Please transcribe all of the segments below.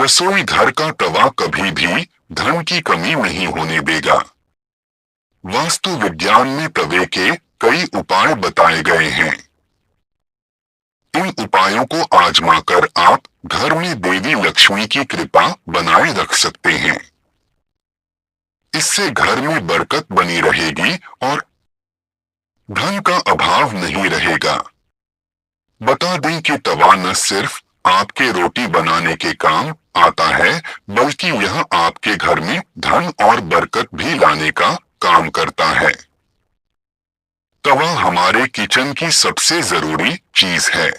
रसोई घर का तवा कभी भी धन की कमी नहीं होने देगा। वास्तु विज्ञान में तवे के कई उपाय बताए गए हैं। इन उपायों को आजमाकर आप घर में देवी लक्ष्मी की कृपा बनाए रख सकते हैं। इससे घर में बरकत बनी रहेगी और धन का अभाव नहीं रहेगा। बता दें कि तवा न सिर्फ आपके रोटी बनाने के काम आता है, बल्कि यह आपके घर में धन और बरकत भी लाने का काम करता है। तवा हमारे किचन की सबसे जरूरी चीज है।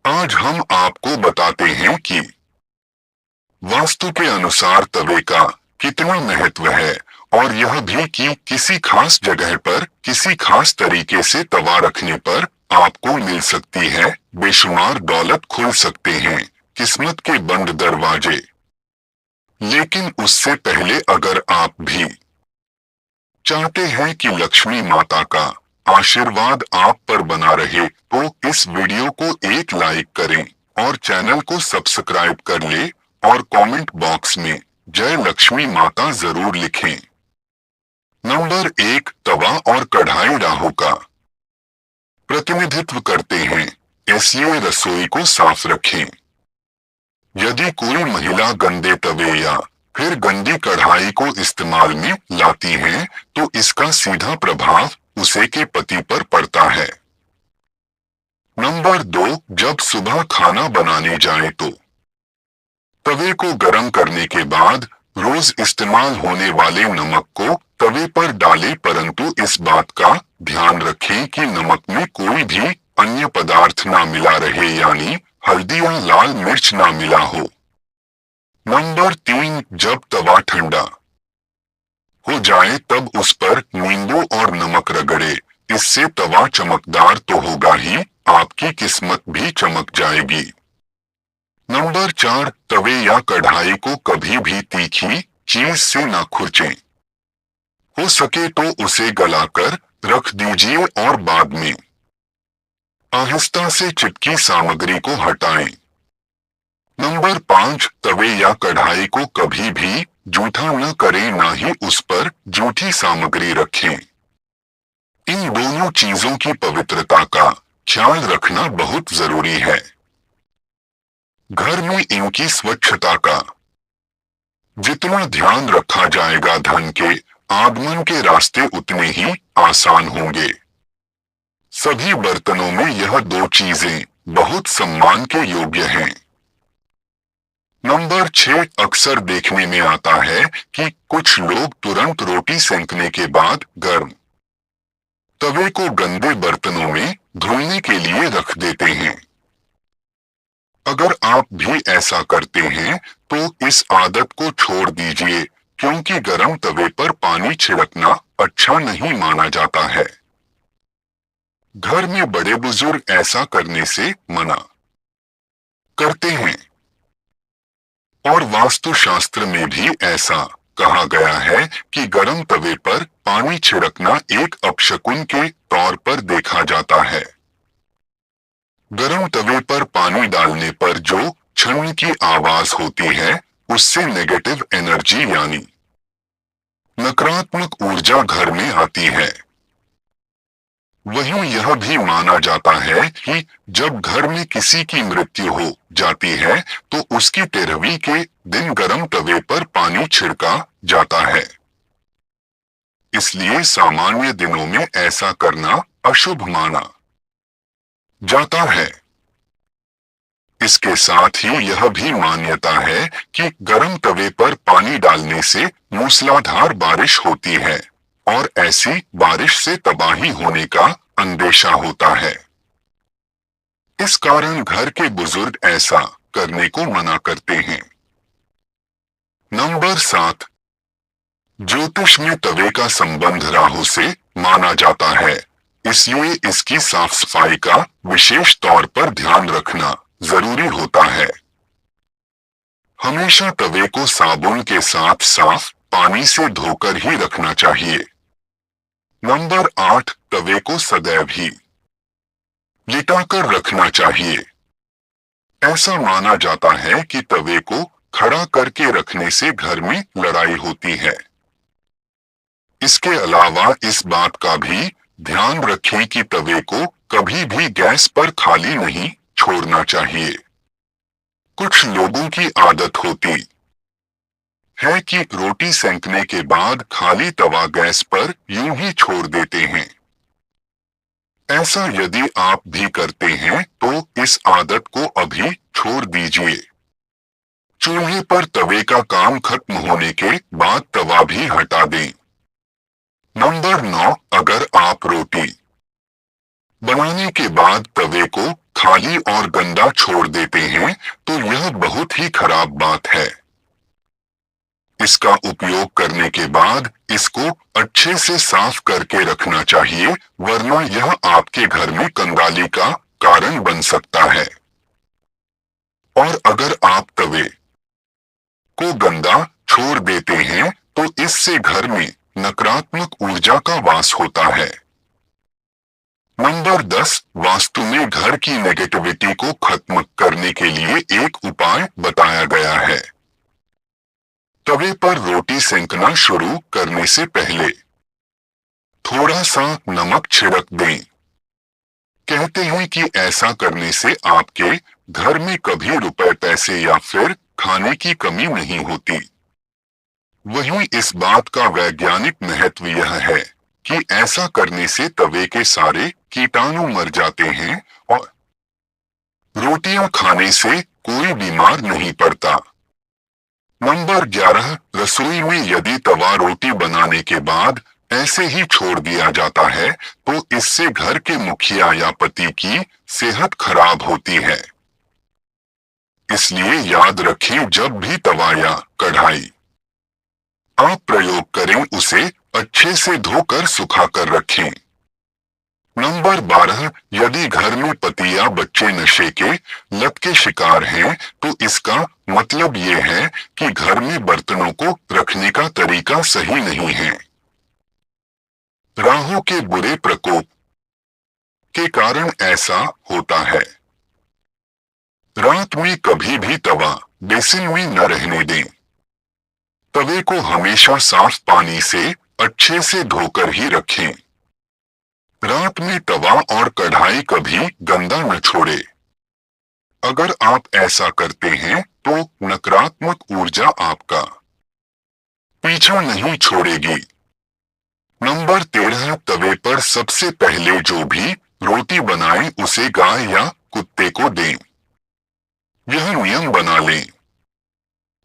आज हम आपको बताते हैं कि वास्तु के अनुसार तवे का कितना महत्व है और यह भी कि किसी खास जगह पर किसी खास तरीके से तवा रखने पर आपको मिल सकती है बेशुमार दौलत, खुल सकते हैं किस्मत के बंद दरवाजे। लेकिन उससे पहले अगर आप भी चाहते हैं कि लक्ष्मी माता का आशीर्वाद आप पर बना रहे तो इस वीडियो को एक लाइक करें और चैनल को सब्सक्राइब कर ले और कमेंट बॉक्स में जय लक्ष्मी माता जरूर लिखें। नंबर 1, तवा और कढ़ाई राहु का प्रतिनिधित्व करते हैं, इसलिए रसोई को साफ रखें। यदि कोई महिला गंदे तवे या फिर गंदी कढ़ाई को इस्तेमाल में लाती है तो इसका सीधा प्रभाव उसे के पति पर पड़ता है। नंबर 2, जब सुबह खाना बनाने जाए तो तवे को गर्म करने के बाद रोज इस्तेमाल होने वाले नमक को तवे पर डालें, परंतु इस बात का ध्यान रखें कि नमक में कोई भी अन्य पदार्थ ना मिला रहे, यानी हल्दी या लाल मिर्च ना मिला हो। नंबर 3, जब तवा ठंडा हो जाए तब उस पर नींबू और नमक रगड़े। इससे तवा चमकदार तो होगा ही, आपकी किस्मत भी चमक जाएगी। नंबर 4, तवे या कढ़ाई को कभी भी तीखी चीज से ना खुरचें। हो सके तो उसे गलाकर रख दीजिए और बाद में आहिस्ता से चिपकी सामग्री को हटाएं। नंबर 5, तवे या कढ़ाई को कभी भी जूठा न करें, ना ही उस पर जूठी सामग्री रखें। इन दोनों चीजों की पवित्रता का ख्याल रखना बहुत जरूरी है। घर में इनकी स्वच्छता का जितना ध्यान रखा जाएगा, धन के आगमन के रास्ते उतने ही आसान होंगे। सभी बर्तनों में यह 2 चीजें बहुत सम्मान के योग्य हैं। नंबर 6, अक्सर देखने में आता है कि कुछ लोग तुरंत रोटी सेंकने के बाद गर्म तवे को गंदे बर्तनों में धुलने के लिए रख देते हैं। अगर आप भी ऐसा करते हैं तो इस आदत को छोड़ दीजिए, क्योंकि गर्म तवे पर पानी छिड़कना अच्छा नहीं माना जाता है। घर में बड़े बुजुर्ग ऐसा करने से मना करते हैं और वास्तुशास्त्र में भी ऐसा कहा गया है कि गर्म तवे पर पानी छिड़कना एक अपशकुन के तौर पर देखा जाता है। गर्म तवे पर पानी डालने पर जो छन की आवाज होती है उससे नेगेटिव एनर्जी यानी नकारात्मक ऊर्जा घर में आती है। वहीं यह भी माना जाता है कि जब घर में किसी की मृत्यु हो जाती है तो उसकी 13वीं के दिन गर्म तवे पर पानी छिड़का जाता है। इसलिए सामान्य दिनों में ऐसा करना अशुभ माना जाता है। इसके साथ ही यह भी मान्यता है कि गर्म तवे पर पानी डालने से मूसलाधार बारिश होती है और ऐसी बारिश से तबाही होने का अंदेशा होता है। इस कारण घर के बुजुर्ग ऐसा करने को मना करते हैं। नंबर 7, ज्योतिष में तवे का संबंध राहु से माना जाता है, इसलिए इसकी साफ सफाई का विशेष तौर पर ध्यान रखना जरूरी होता है। हमेशा तवे को साबुन के साथ साफ पानी से धोकर ही रखना चाहिए। नंबर 8, तवे को सदैव ही लिटाकर रखना चाहिए। ऐसा माना जाता है कि तवे को खड़ा करके रखने से घर में लड़ाई होती है। इसके अलावा इस बात का भी ध्यान रखें कि तवे को कभी भी गैस पर खाली नहीं छोड़ना चाहिए। कुछ लोगों की आदत होती है कि रोटी सेंकने के बाद खाली तवा गैस पर यूं ही छोड़ देते हैं। ऐसा यदि आप भी करते हैं तो इस आदत को अभी छोड़ दीजिए। चूल्हे पर तवे का काम खत्म होने के बाद तवा भी हटा दें। नंबर 9, अगर आप रोटी बनाने के बाद तवे को खाली और गंदा छोड़ देते हैं तो यह बहुत ही खराब बात है। इसका उपयोग करने के बाद इसको अच्छे से साफ करके रखना चाहिए, वरना यह आपके घर में कंगाली का कारण बन सकता है। और अगर आप तवे को गंदा छोड़ देते हैं तो इससे घर में नकारात्मक ऊर्जा का वास होता है। नंबर 10, वास्तु में घर की नेगेटिविटी को खत्म करने के लिए एक उपाय बताया गया है। तवे पर रोटी सेंकना शुरू करने से पहले थोड़ा सा नमक छिड़क दें। कहते हैं कि ऐसा करने से आपके घर में कभी रुपए पैसे या फिर खाने की कमी नहीं होती। वहीं इस बात का वैज्ञानिक महत्व यह है कि ऐसा करने से तवे के सारे कीटाणु मर जाते हैं और रोटियां खाने से कोई बीमार नहीं पड़ता। नंबर 11, रसोई में यदि तवा रोटी बनाने के बाद ऐसे ही छोड़ दिया जाता है तो इससे घर के मुखिया या पति की सेहत खराब होती है। इसलिए याद रखें, जब भी तवा या कढ़ाई आप प्रयोग करें उसे अच्छे से धोकर सुखाकर रखें। नंबर 12, यदि घर में पति या बच्चे नशे के लत के शिकार हैं तो इसका मतलब ये है कि घर में बर्तनों को रखने का तरीका सही नहीं है। राहु के बुरे प्रकोप के कारण ऐसा होता है। रात में कभी भी तवा बेसिन में न रहने दें। तवे को हमेशा साफ पानी से अच्छे से धोकर ही रखें। रात में तवा और कढ़ाई कभी गंदा न छोड़े। अगर आप ऐसा करते हैं तो नकारात्मक ऊर्जा आपका पीछा नहीं छोड़ेगी। नंबर 13, तवे पर सबसे पहले जो भी रोटी बनाएं उसे गाय या कुत्ते को दें। यह नियम बना लें,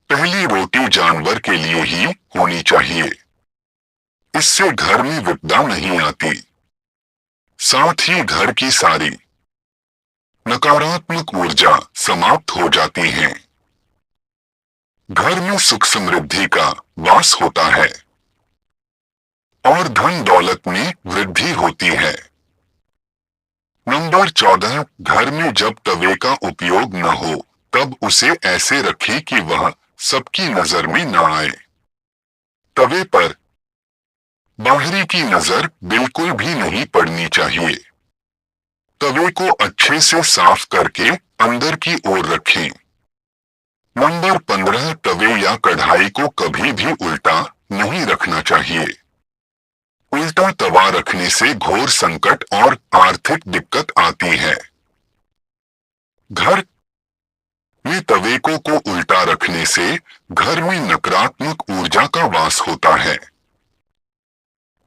पहली रोटी जानवर के लिए ही होनी चाहिए। इससे घर में विपदा नहीं आती, साथ ही घर की सारी नकारात्मक ऊर्जा समाप्त हो जाती है। घर में सुख समृद्धि का वास होता है और धन दौलत में वृद्धि होती है। नंबर 14, घर में जब तवे का उपयोग न हो तब उसे ऐसे रखें कि वह सबकी नजर में न आए। तवे पर बाहरी की नजर बिल्कुल भी नहीं पड़नी चाहिए। तवे को अच्छे से साफ करके अंदर की ओर रखें। नंबर 15, तवे या कढ़ाई को कभी भी उल्टा नहीं रखना चाहिए। उल्टा तवा रखने से घोर संकट और आर्थिक दिक्कत आती है। घर में तवे को उल्टा रखने से घर में नकारात्मक ऊर्जा का वास होता है।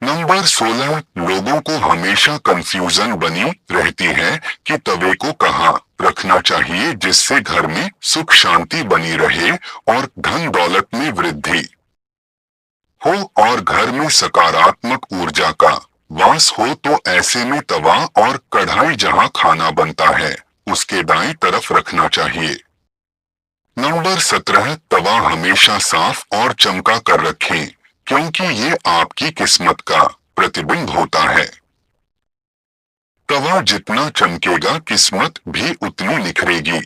नंबर 16, लोगों को हमेशा कंफ्यूजन बनी रहती है कि तवे को कहाँ रखना चाहिए जिससे घर में सुख शांति बनी रहे और धन दौलत में वृद्धि हो और घर में सकारात्मक ऊर्जा का वास हो। तो ऐसे में तवा और कढ़ाई जहां खाना बनता है उसके दाईं तरफ रखना चाहिए। नंबर 17, तवा हमेशा साफ और चमका कर रखें क्योंकि ये आपकी किस्मत का प्रतिबिंब होता है। तवा जितना चमकेगा किस्मत भी उतनी निखरेगी।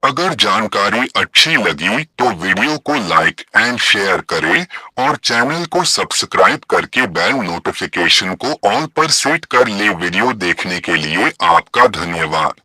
अगर जानकारी अच्छी लगी तो वीडियो को लाइक एंड शेयर करें और चैनल को सब्सक्राइब करके बेल नोटिफिकेशन को ऑल पर सेट कर ले। वीडियो देखने के लिए आपका धन्यवाद।